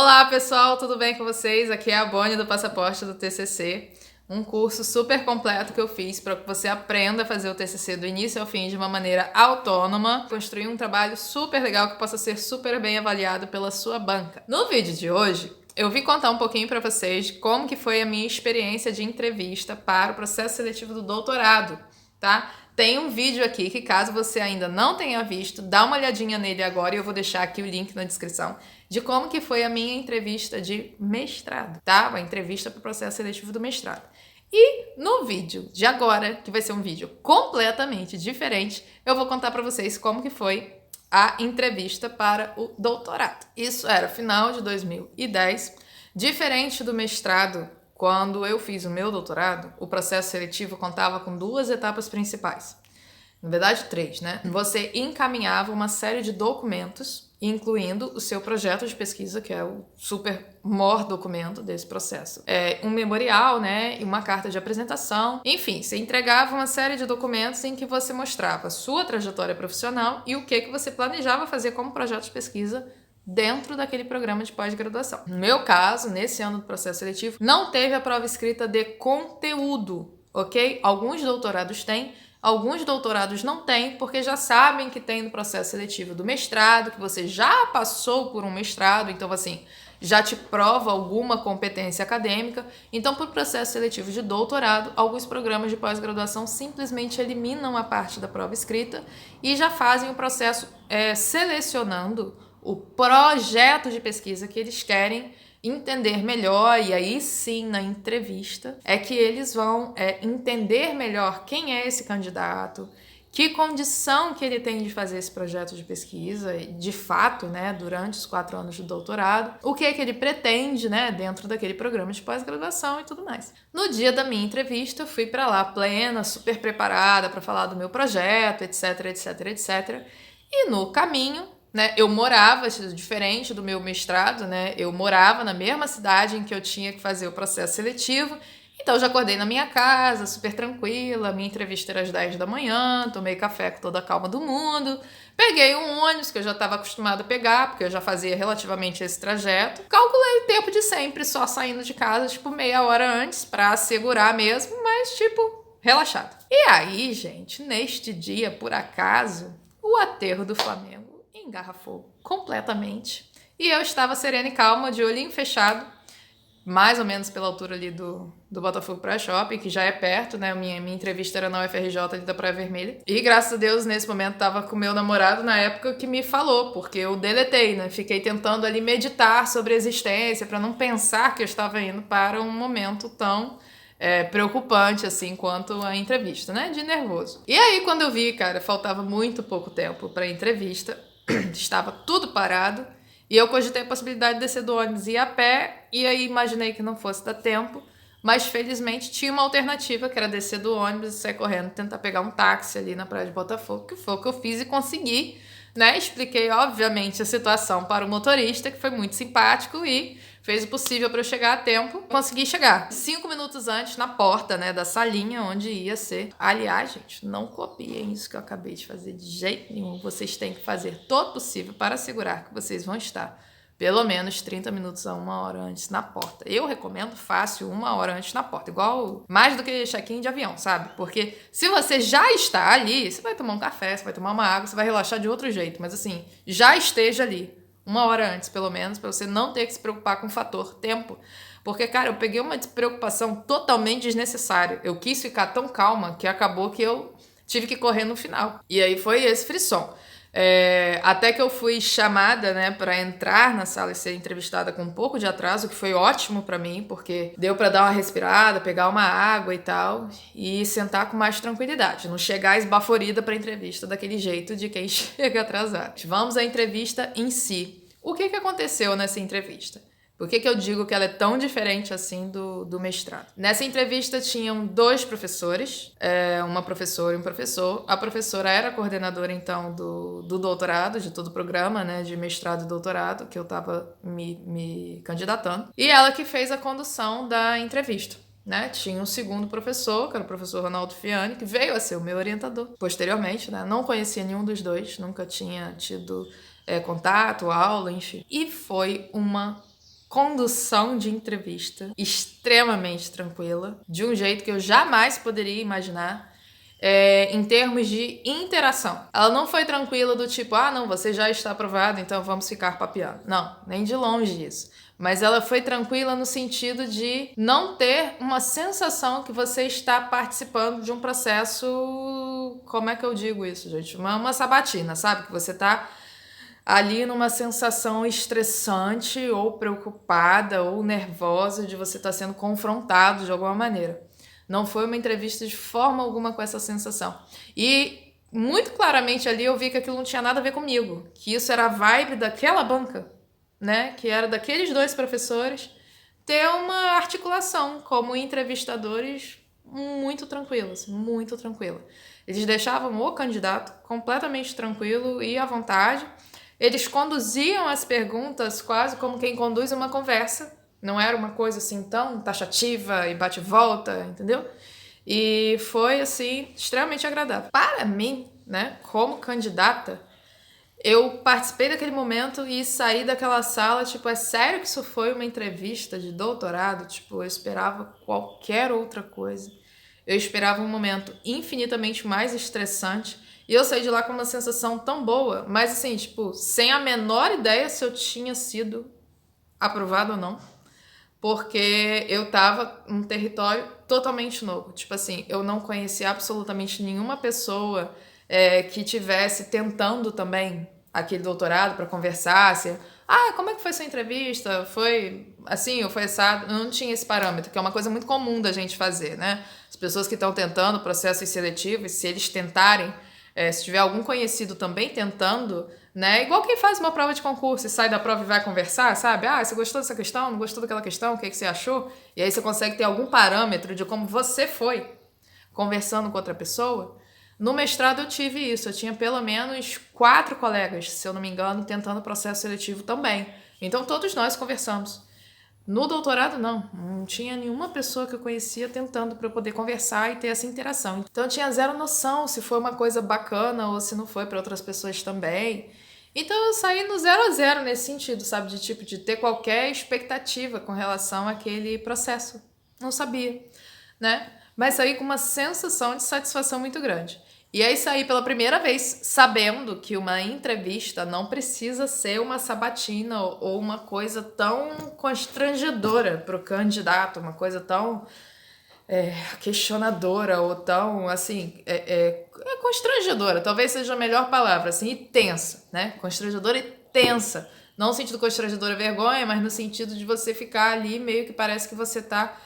Olá pessoal, tudo bem com vocês? Aqui é a Bonnie do Passaporte do TCC, um curso super completo que eu fiz para que você aprenda a fazer o TCC do início ao fim de uma maneira autônoma, construir um trabalho super legal que possa ser super bem avaliado pela sua banca. No vídeo de hoje, eu vim contar um pouquinho para vocês como que foi a minha experiência de entrevista para o processo seletivo do doutorado, tá? Tem um vídeo aqui que, caso você ainda não tenha visto, dá uma olhadinha nele agora e eu vou deixar aqui o link na descrição de como que foi a minha entrevista de mestrado, tá? A entrevista para o processo seletivo do mestrado. E no vídeo de agora, que vai ser um vídeo completamente diferente, eu vou contar para vocês como que foi a entrevista para o doutorado. Isso era final de 2010, diferente do mestrado. Quando eu fiz o meu doutorado, o processo seletivo contava com 2 etapas principais. Na verdade, 3, né? Você encaminhava uma série de documentos, incluindo o seu projeto de pesquisa, que é o super maior documento desse processo. Um memorial, né? E uma carta de apresentação. Enfim, você entregava uma série de documentos em que você mostrava a sua trajetória profissional e o que você planejava fazer como projeto de pesquisa dentro daquele programa de pós-graduação. No meu caso, nesse ano do processo seletivo, não teve a prova escrita de conteúdo, ok? Alguns doutorados têm, alguns doutorados não têm, porque já sabem que tem no processo seletivo do mestrado, que você já passou por um mestrado, então assim, já te prova alguma competência acadêmica. Então, para o processo seletivo de doutorado, alguns programas de pós-graduação simplesmente eliminam a parte da prova escrita e já fazem o processo selecionando o projeto de pesquisa que eles querem entender melhor, e aí sim, na entrevista, é que eles vão entender melhor quem é esse candidato, que condição que ele tem de fazer esse projeto de pesquisa, de fato, né, durante os 4 anos de doutorado, o que é que ele pretende, né, dentro daquele programa de pós-graduação e tudo mais. No dia da minha entrevista, eu fui para lá plena, super preparada para falar do meu projeto, etc, etc, etc. E no caminho, né, eu morava, diferente do meu mestrado, né, eu morava na mesma cidade em que eu tinha que fazer o processo seletivo, então eu já acordei na minha casa, super tranquila, minha entrevista era às 10 da manhã, tomei café com toda a calma do mundo, peguei um ônibus que eu já estava acostumada a pegar, porque eu já fazia relativamente esse trajeto, calculei o tempo de sempre, só saindo de casa, tipo, meia hora antes, para assegurar mesmo, mas, tipo, relaxado. E aí, gente, neste dia, por acaso, o aterro do Flamengo engarrafou completamente. E eu estava serena e calma, de olhinho fechado, mais ou menos pela altura ali do Botafogo Praia Shopping, que já é perto, né? Minha entrevista era na UFRJ ali da Praia Vermelha. E graças a Deus, nesse momento, tava com meu namorado na época que me falou, porque eu deletei, né? Fiquei tentando ali meditar sobre a existência, para não pensar que eu estava indo para um momento tão preocupante assim quanto a entrevista, né? De nervoso. E aí, quando eu vi, cara, faltava muito pouco tempo para a entrevista, estava tudo parado, e eu cogitei a possibilidade de descer do ônibus e ir a pé, e aí imaginei que não fosse dar tempo, mas felizmente tinha uma alternativa, que era descer do ônibus e sair correndo, tentar pegar um táxi ali na praia de Botafogo, que foi o que eu fiz e consegui, né? Expliquei, obviamente, a situação para o motorista, que foi muito simpático e fez o possível para eu chegar a tempo. Consegui chegar 5 minutos antes na porta, né, da salinha onde ia ser. Aliás, gente, não copiem isso que eu acabei de fazer de jeito nenhum. Vocês têm que fazer todo o possível para assegurar que vocês vão estar pelo menos 30 minutos a 1 hora antes na porta. Eu recomendo fácil 1 hora antes na porta. Igual, mais do que check-in de avião, sabe? Porque se você já está ali, você vai tomar um café, você vai tomar uma água, você vai relaxar de outro jeito. Mas assim, já esteja ali 1 hora antes, pelo menos, para você não ter que se preocupar com o fator tempo. Porque, cara, eu peguei uma preocupação totalmente desnecessária. Eu quis ficar tão calma que acabou que eu tive que correr no final. E aí foi esse frisson. Até que eu fui chamada, né, para entrar na sala e ser entrevistada com um pouco de atraso, que foi ótimo para mim, porque deu para dar uma respirada, pegar uma água e tal, e sentar com mais tranquilidade, não chegar esbaforida para a entrevista daquele jeito de quem chega atrasado. Vamos à entrevista em si. O que aconteceu nessa entrevista? Por que eu digo que ela é tão diferente assim do mestrado? Nessa entrevista tinham 2 professores, uma professora e um professor. A professora era coordenadora, então, do doutorado, de todo o programa, né, de mestrado e doutorado, que eu estava me candidatando. E ela que fez a condução da entrevista, né? Tinha um segundo professor, que era o professor Ronaldo Fiani, que veio a ser o meu orientador posteriormente, né? Não conhecia nenhum dos dois, nunca tinha tido contato, aula, enfim. E foi uma condução de entrevista extremamente tranquila, de um jeito que eu jamais poderia imaginar. Em termos de interação. Ela não foi tranquila do tipo, não, você já está aprovado, então vamos ficar papeando. Não, nem de longe isso. Mas ela foi tranquila no sentido de não ter uma sensação que você está participando de um processo... Como é que eu digo isso, gente? Uma sabatina, sabe? Que você está ali numa sensação estressante ou preocupada ou nervosa de você estar sendo confrontado de alguma maneira. Não foi uma entrevista de forma alguma com essa sensação. E muito claramente ali eu vi que aquilo não tinha nada a ver comigo. Que isso era a vibe daquela banca, né? Que era daqueles 2 professores ter uma articulação como entrevistadores muito tranquilos, muito tranquila. Eles deixavam o candidato completamente tranquilo e à vontade. Eles conduziam as perguntas quase como quem conduz uma conversa. Não era uma coisa assim tão taxativa e bate-volta, entendeu? E foi, assim, extremamente agradável. Para mim, né, como candidata, eu participei daquele momento e saí daquela sala, tipo, é sério que isso foi uma entrevista de doutorado? Tipo, eu esperava qualquer outra coisa. Eu esperava um momento infinitamente mais estressante e eu saí de lá com uma sensação tão boa, mas assim, tipo, sem a menor ideia se eu tinha sido aprovado ou não. Porque eu tava num território totalmente novo. Tipo assim, eu não conhecia absolutamente nenhuma pessoa que tivesse tentando também aquele doutorado para conversar. Como é que foi sua entrevista? Foi assim ou foi assado? Eu não tinha esse parâmetro, que é uma coisa muito comum da gente fazer, né? As pessoas que estão tentando processos seletivos, se eles tentarem, se tiver algum conhecido também tentando, né? Igual quem faz uma prova de concurso e sai da prova e vai conversar, sabe? Você gostou dessa questão? Não gostou daquela questão? O que você achou? E aí você consegue ter algum parâmetro de como você foi conversando com outra pessoa. No mestrado eu tive isso. Eu tinha pelo menos 4 colegas, se eu não me engano, tentando processo seletivo também. Então todos nós conversamos. No doutorado, não tinha nenhuma pessoa que eu conhecia tentando para eu poder conversar e ter essa interação. Então eu tinha zero noção se foi uma coisa bacana ou se não foi para outras pessoas também. Então eu saí no 0 a 0 nesse sentido, sabe? De ter qualquer expectativa com relação àquele processo. Não sabia, né? Mas saí com uma sensação de satisfação muito grande. E aí saí pela primeira vez sabendo que uma entrevista não precisa ser uma sabatina ou uma coisa tão constrangedora para o candidato, uma coisa tão questionadora ou tão, assim, constrangedora, talvez seja a melhor palavra, assim, e tensa, né? Constrangedora e tensa. Não no sentido constrangedora vergonha, mas no sentido de você ficar ali meio que parece que você tá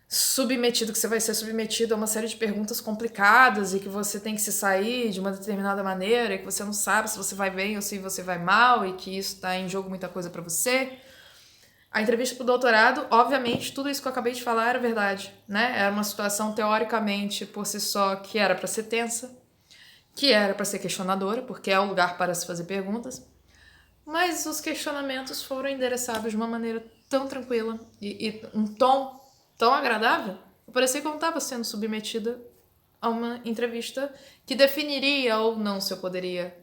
submetido, que você vai ser submetido a uma série de perguntas complicadas e que você tem que se sair de uma determinada maneira e que você não sabe se você vai bem ou se você vai mal e que isso tá em jogo muita coisa para você. A entrevista pro doutorado, obviamente, tudo isso que eu acabei de falar era verdade, né? Era uma situação teoricamente por si só que era para ser tensa, que era para ser questionadora, porque é o lugar para se fazer perguntas, mas os questionamentos foram endereçados de uma maneira tão tranquila e um tom tão agradável, que parecia que eu não estava sendo submetida a uma entrevista que definiria ou não se eu poderia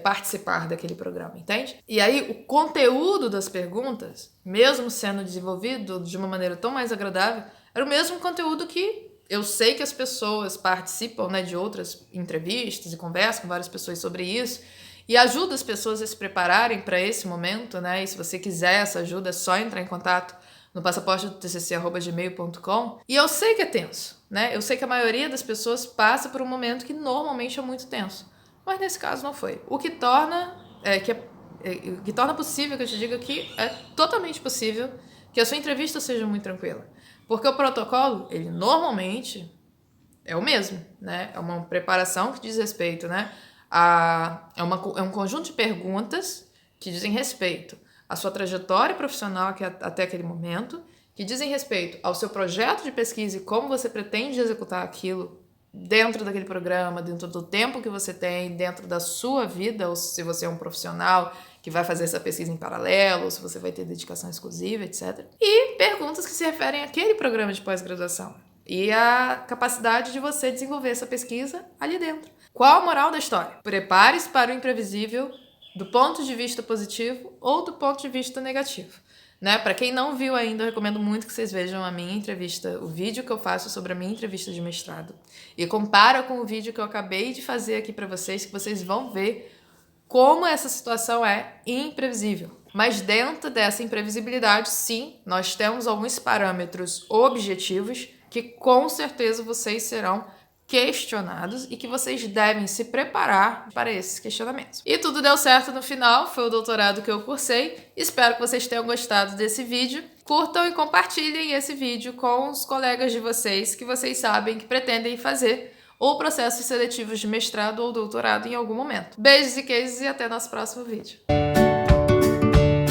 participar daquele programa, entende? E aí o conteúdo das perguntas, mesmo sendo desenvolvido de uma maneira tão mais agradável, era o mesmo conteúdo que eu sei que as pessoas participam, né, de outras entrevistas e conversam com várias pessoas sobre isso, e ajuda as pessoas a se prepararem para esse momento, né? E se você quiser essa ajuda, é só entrar em contato no passaporte do tcc@gmail.com. E eu sei que é tenso, né? Eu sei que a maioria das pessoas passa por um momento que normalmente é muito tenso. Mas nesse caso não foi. O que torna possível que eu te diga que é totalmente possível que a sua entrevista seja muito tranquila. Porque o protocolo, ele normalmente é o mesmo, né? É uma preparação que diz respeito, né? É um conjunto de perguntas que dizem respeito à sua trajetória profissional até aquele momento, que dizem respeito ao seu projeto de pesquisa e como você pretende executar aquilo dentro daquele programa, dentro do tempo que você tem, dentro da sua vida, ou se você é um profissional que vai fazer essa pesquisa em paralelo, ou se você vai ter dedicação exclusiva, etc. E perguntas que se referem àquele programa de pós-graduação e a capacidade de você desenvolver essa pesquisa ali dentro. Qual a moral da história? Prepare-se para o imprevisível do ponto de vista positivo ou do ponto de vista negativo. né? Para quem não viu ainda, eu recomendo muito que vocês vejam a minha entrevista, o vídeo que eu faço sobre a minha entrevista de mestrado. E compara com o vídeo que eu acabei de fazer aqui para vocês, que vocês vão ver como essa situação é imprevisível. Mas dentro dessa imprevisibilidade, sim, nós temos alguns parâmetros objetivos que com certeza vocês serão questionados e que vocês devem se preparar para esses questionamentos. E tudo deu certo no final, foi o doutorado que eu cursei. Espero que vocês tenham gostado desse vídeo. Curtam e compartilhem esse vídeo com os colegas de vocês que vocês sabem que pretendem fazer ou processos seletivos de mestrado ou doutorado em algum momento. Beijos e queijos e até nosso próximo vídeo.